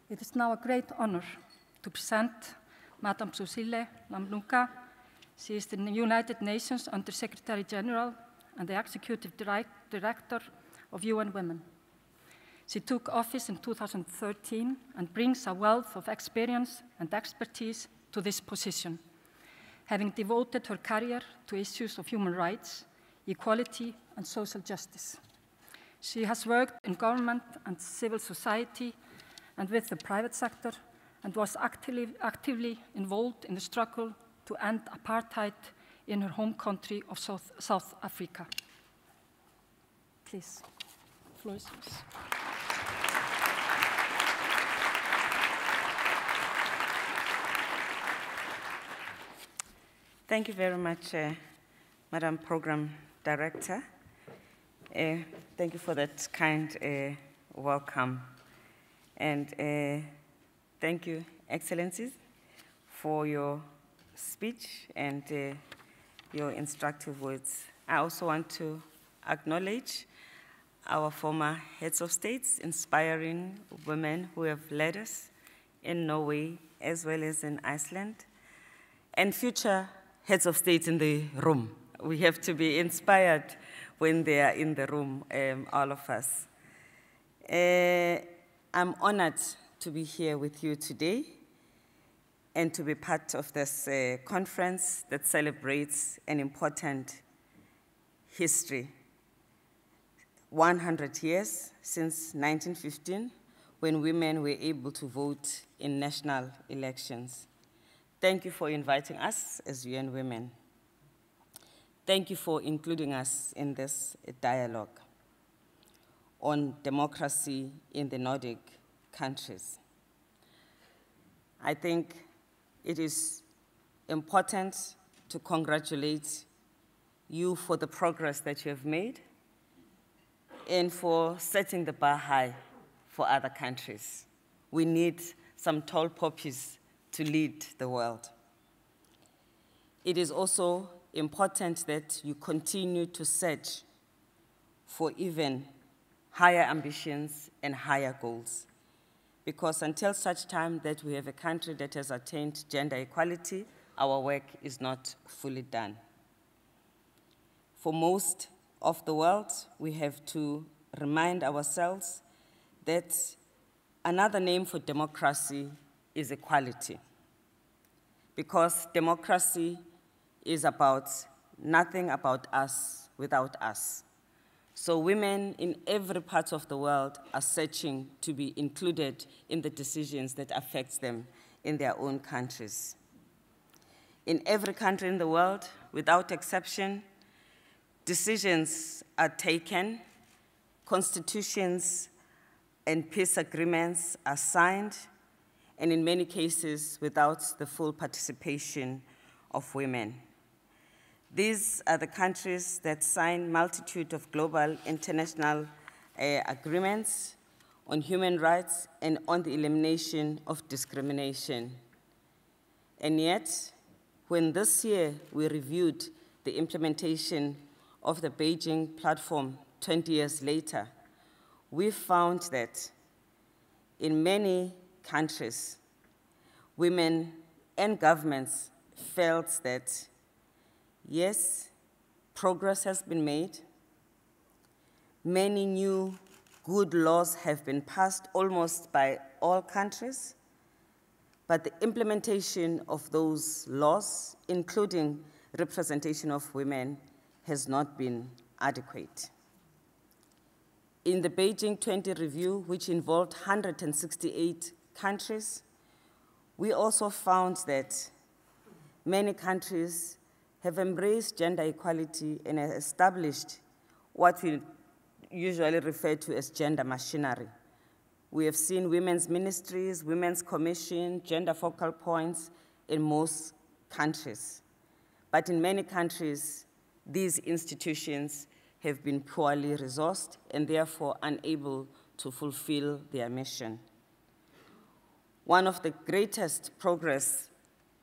It is now a great honor to present Madame Susile Namlunga. She is the United Nations Under-Secretary General and the Executive Director of UN Women. She took office in 2013 and brings a wealth of experience and expertise to this position, having devoted her career to issues of human rights, equality, and social justice. She has worked in government and civil society and with the private sector, and was actively involved in the struggle to end apartheid in her home country of South Africa. Please, the floor is yours. Thank you very much, Madam Program Director. Thank you for that kind welcome. And thank you, Excellencies, for your speech and your instructive words. I also want to acknowledge our former heads of states, inspiring women who have led us in Norway as well as in Iceland, and future heads of state in the room. We have to be inspired when they are in the room, all of us. I'm honored to be here with you today and to be part of this conference that celebrates an important history. 100 years since 1915, when women were able to vote in national elections. Thank you for inviting us as UN Women. Thank you for including us in this dialogue on democracy in the Nordic countries. I think it is important to congratulate you for the progress that you have made and for setting the bar high for other countries. We need some tall poppies to lead the world. It is also important that you continue to search for even higher ambitions and higher goals. Because until such time that we have a country that has attained gender equality, our work is not fully done. For most of the world, we have to remind ourselves that another name for democracy is equality. Because democracy is about nothing about us without us. So women in every part of the world are searching to be included in the decisions that affect them in their own countries. In every country in the world, without exception, decisions are taken, constitutions and peace agreements are signed, and in many cases, without the full participation of women. These are the countries that sign multitude of global international agreements on human rights and on the elimination of discrimination. And yet, when this year we reviewed the implementation of the Beijing Platform 20 years later, we found that in many countries, women and governments felt that yes, progress has been made. Many new good laws have been passed almost by all countries, but the implementation of those laws, including representation of women, has not been adequate. In the Beijing 20 review, which involved 168 countries, we also found that many countries have embraced gender equality and established what we usually refer to as gender machinery. We have seen women's ministries, women's commission, gender focal points in most countries. But in many countries, these institutions have been poorly resourced and therefore unable to fulfill their mission. One of the greatest progress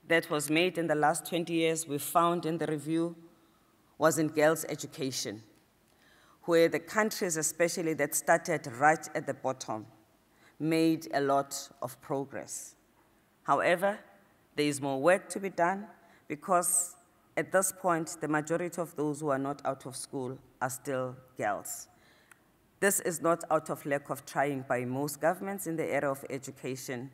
that was made in the last 20 years, we found in the review, was in girls' education, where the countries especially that started right at the bottom made a lot of progress. However, there is more work to be done because at this point, the majority of those who are not out of school are still girls. This is not out of lack of trying by most governments in the area of education,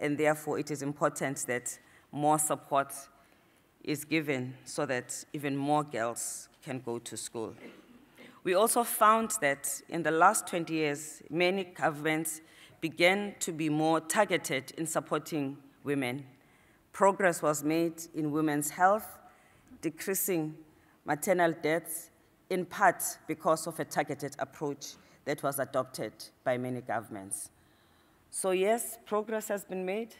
and therefore it is important that more support is given so that even more girls can go to school. We also found that in the last 20 years, many governments began to be more targeted in supporting women. Progress was made in women's health, decreasing maternal deaths, in part because of a targeted approach that was adopted by many governments. So yes, progress has been made,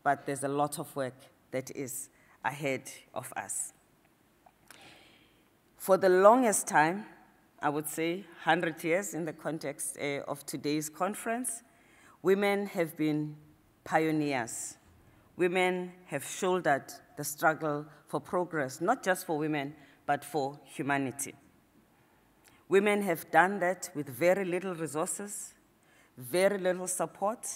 but there's a lot of work that is ahead of us. For the longest time, I would say 100 years in the context of today's conference, women have been pioneers. Women have shouldered the struggle for progress, not just for women, but for humanity. Women have done that with very little resources, very little support,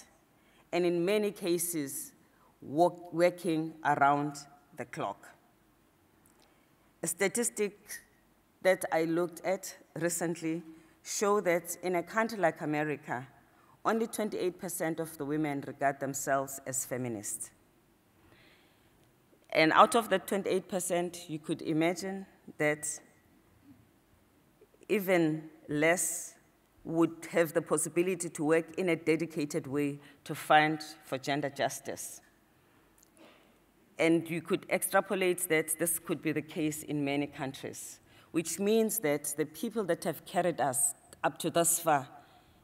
and in many cases, working around the clock. A statistic that I looked at recently show that in a country like America, only 28% of the women regard themselves as feminists. And out of that 28%, you could imagine that even less would have the possibility to work in a dedicated way to fight for gender justice. And you could extrapolate that this could be the case in many countries, which means that the people that have carried us up to thus far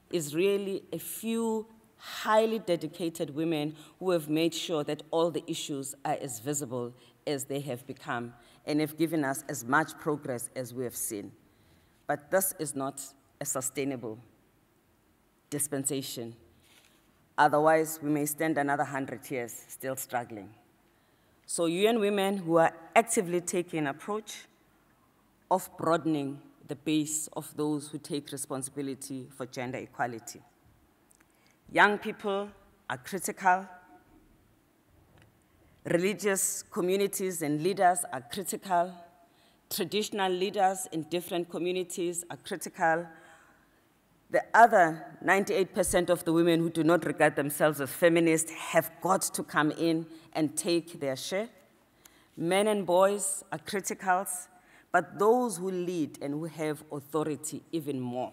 is really a few highly dedicated women who have made sure that all the issues are as visible as they have become and have given us as much progress as we have seen. But this is not a sustainable dispensation. Otherwise, we may stand another 100 years still struggling. So UN Women who are actively taking an approach of broadening the base of those who take responsibility for gender equality. Young people are critical. Religious communities and leaders are critical. Traditional leaders in different communities are critical. The other 98% of the women who do not regard themselves as feminists have got to come in and take their share. Men and boys are criticals, but those who lead and who have authority even more,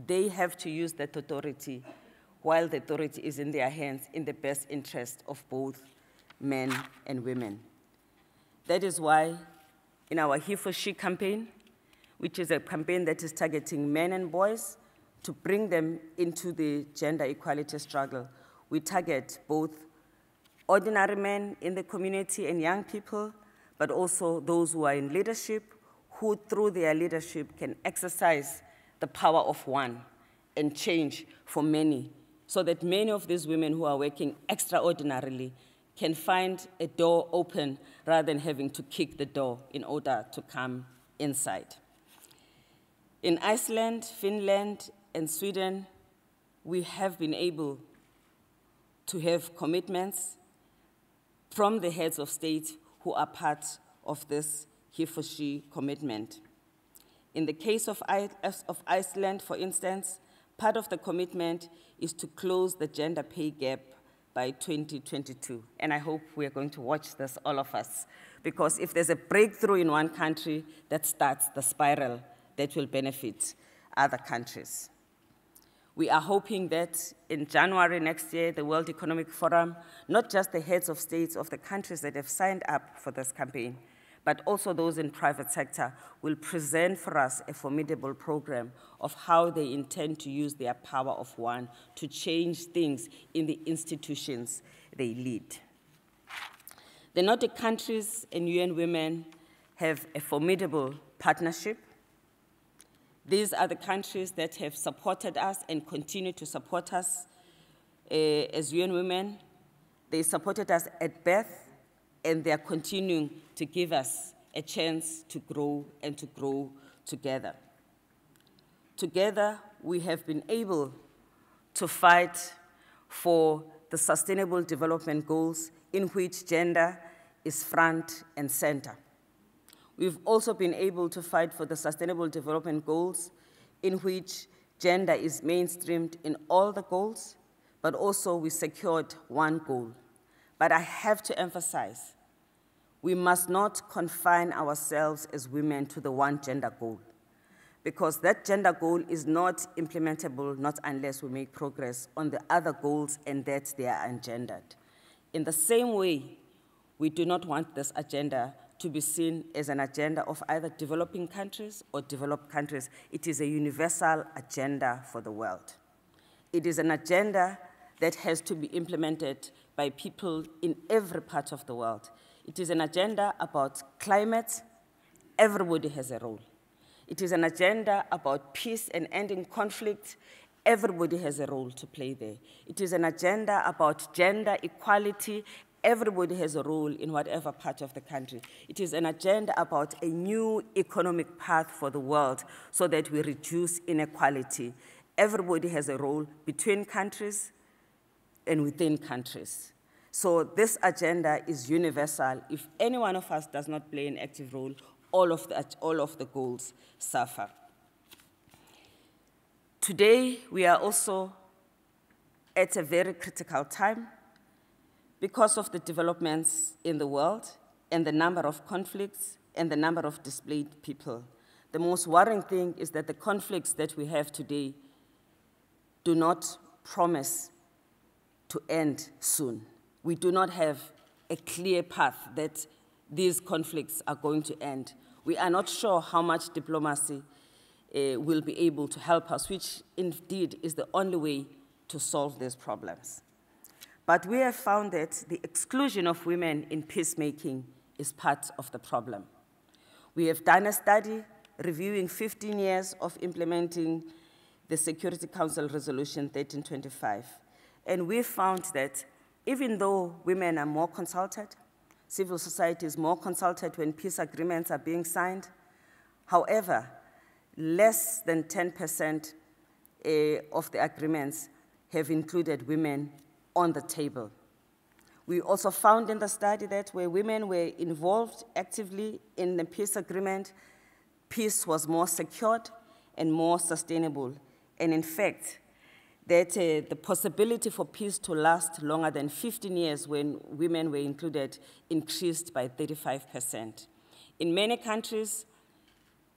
they have to use that authority while the authority is in their hands in the best interest of both men and women. That is why in our He for She campaign, which is a campaign that is targeting men and boys to bring them into the gender equality struggle, we target both ordinary men in the community and young people, but also those who are in leadership, who through their leadership can exercise the power of one and change for many, so that many of these women who are working extraordinarily can find a door open rather than having to kick the door in order to come inside. In Iceland, Finland, and Sweden, we have been able to have commitments from the heads of state who are part of this He for She commitment. In the case of Iceland, for instance, part of the commitment is to close the gender pay gap by 2022. And I hope we are going to watch this, all of us, because if there's a breakthrough in one country, that starts the spiral that will benefit other countries. We are hoping that in January next year, the World Economic Forum, not just the heads of states of the countries that have signed up for this campaign, but also those in private sector, will present for us a formidable program of how they intend to use their power of one to change things in the institutions they lead. The Nordic countries and UN Women have a formidable partnership. These are the countries that have supported us and continue to support us as UN Women. They supported us at birth, and they are continuing to give us a chance to grow and to grow together. Together, we have been able to fight for the Sustainable Development Goals in which gender is front and center. We've also been able to fight for the Sustainable Development Goals in which gender is mainstreamed in all the goals, but also we secured one goal. But I have to emphasize, we must not confine ourselves as women to the one gender goal, because that gender goal is not implementable not unless we make progress on the other goals and that they are ungendered. In the same way, we do not want this agenda to be seen as an agenda of either developing countries or developed countries. It is a universal agenda for the world. It is an agenda that has to be implemented by people in every part of the world. It is an agenda about climate. Everybody has a role. It is an agenda about peace and ending conflict. Everybody has a role to play there. It is an agenda about gender equality. Everybody has a role in whatever part of the country. It is an agenda about a new economic path for the world so that we reduce inequality. Everybody has a role between countries and within countries. So this agenda is universal. If any one of us does not play an active role, all of the goals suffer. Today, we are also at a very critical time because of the developments in the world and the number of conflicts and the number of displaced people. The most worrying thing is that the conflicts that we have today do not promise to end soon. We do not have a clear path that these conflicts are going to end. We are not sure how much diplomacy will be able to help us, which indeed is the only way to solve these problems. But we have found that the exclusion of women in peacemaking is part of the problem. We have done a study reviewing 15 years of implementing the Security Council Resolution 1325, and we found that even though women are more consulted, civil society is more consulted when peace agreements are being signed, however, less than 10% of the agreements have included women on the table. We also found in the study that where women were involved actively in the peace agreement, peace was more secured and more sustainable. And in fact, that the possibility for peace to last longer than 15 years when women were included increased by 35%. In many countries,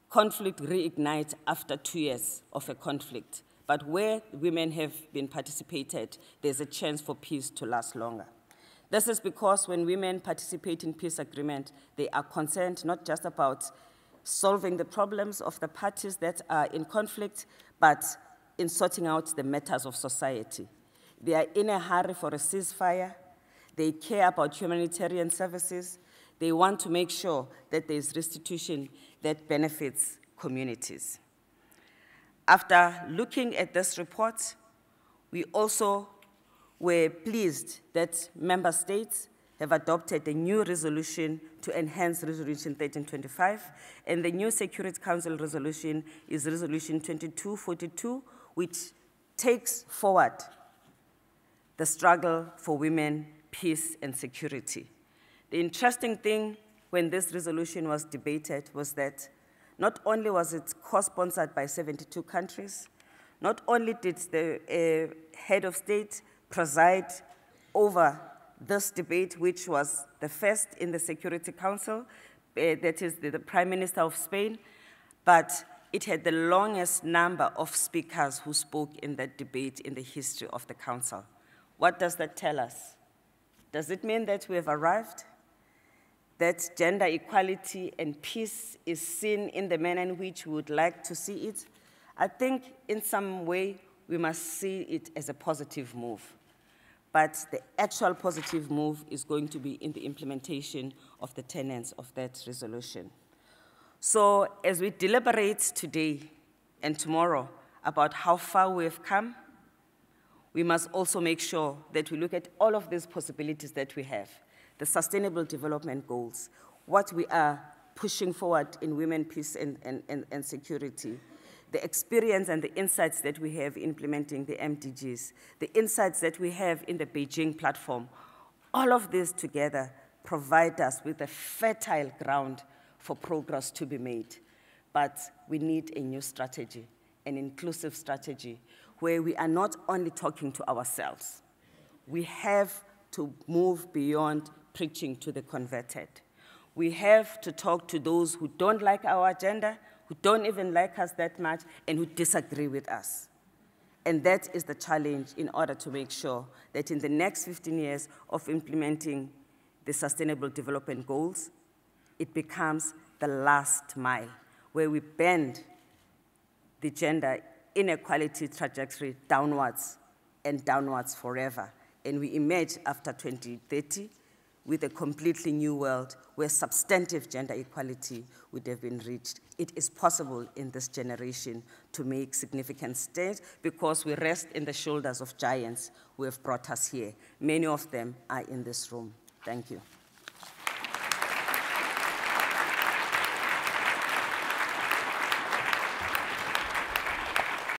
conflict reignites after 2 years of a conflict. But where women have been participated, there's a chance for peace to last longer. This is because when women participate in peace agreement, they are concerned not just about solving the problems of the parties that are in conflict, but in sorting out the matters of society. They are in a hurry for a ceasefire. They care about humanitarian services. They want to make sure that there's restitution that benefits communities. After looking at this report, we also were pleased that member states have adopted a new resolution to enhance Resolution 1325, and the new Security Council resolution is Resolution 2242, which takes forward the struggle for women, peace, and security. The interesting thing when this resolution was debated was that not only was it co-sponsored by 72 countries, not only did the head of state preside over this debate, which was the first in the Security Council, that is the Prime Minister of Spain, but it had the longest number of speakers who spoke in that debate in the history of the Council. What does that tell us? Does it mean that we have arrived? That gender equality and peace is seen in the manner in which we would like to see it? I think in some way we must see it as a positive move. But the actual positive move is going to be in the implementation of the tenets of that resolution. So as we deliberate today and tomorrow about how far we have come, we must also make sure that we look at all of these possibilities that we have, the Sustainable Development Goals, what we are pushing forward in women, peace, and security, the experience and the insights that we have implementing the MDGs, the insights that we have in the Beijing platform, all of this together provide us with a fertile ground for progress to be made. But we need a new strategy, an inclusive strategy, where we are not only talking to ourselves. We have to move beyond preaching to the converted. We have to talk to those who don't like our agenda, who don't even like us that much, and who disagree with us. And that is the challenge in order to make sure that in the next 15 years of implementing the Sustainable Development Goals, it becomes the last mile, where we bend the gender inequality trajectory downwards and downwards forever. And we emerge after 2030 with a completely new world where substantive gender equality would have been reached. It is possible in this generation to make significant steps because we rest in the shoulders of giants who have brought us here. Many of them are in this room. Thank you.